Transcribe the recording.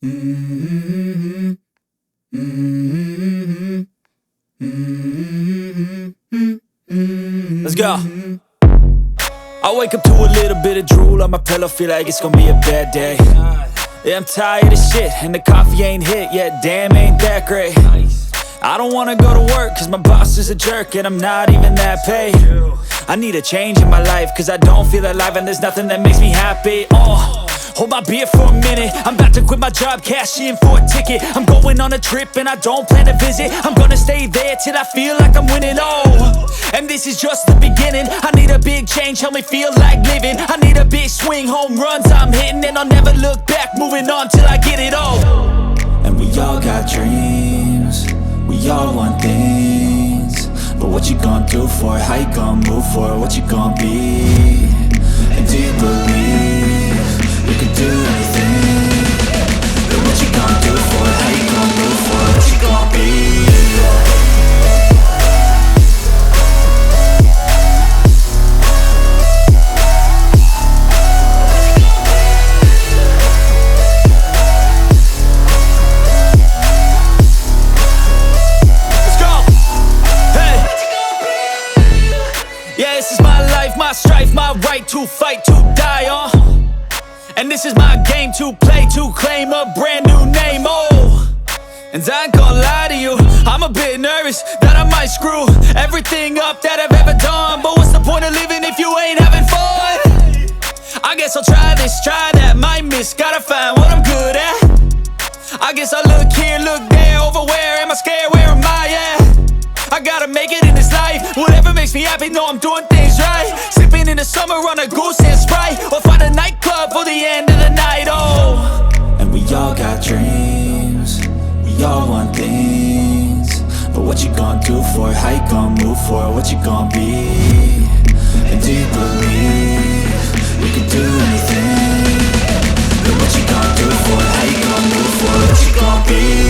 Mm-hmm. Mm-hmm. Mm-hmm. Let's go. I wake up to a little bit of drool on my pillow, feel like it's gonna be a bad day. Yeah, I'm tired of shit, and the coffee ain't hit yet, damn ain't that great. I don't wanna go to work, cause my boss is a jerk, and I'm not even that paid. I need a change in my life, cause I don't feel alive, and there's nothing that makes me happy. Hold my beer for a minute, I'm about to quit my job, cash in for a ticket. I'm going on a trip and I don't plan to visit. I'm gonna stay there till I feel like I'm winning, and this is just the beginning. I need a big change, help me feel like living. I need a big swing, home runs I'm hitting, and I'll never look back, moving on till I get it all. And we all got dreams, we all want things, but what you gonna do for it? How you gonna move for it? What you gonna be? And do you believe you can do anything? But what you gonna do for it? How you gonna move for it? What you gonna be? Let's go! Hey! Yeah, this is my life, my strife, my right to fight, to die on. And this is my game to play, to claim a brand new name, And I ain't gonna lie to you, I'm a bit nervous that I might screw everything up that I've ever done. But what's the point of living if you ain't having fun? I guess I'll try this, try that, might miss, gotta find what I'm good at. I guess I look here, look there, over where am I scared, where am I at? I gotta make it in this life, whatever makes me happy, know I'm doing things right. Sipping in the summer on a goose and Sprite, or find a nightclub for the end of the night, And we all got dreams, we all want things, but what you gonna do for it? How you gonna move for it? What you gonna be? And do you believe you can do anything? But what you gonna do for it? How you gonna move for it? What you gonna be?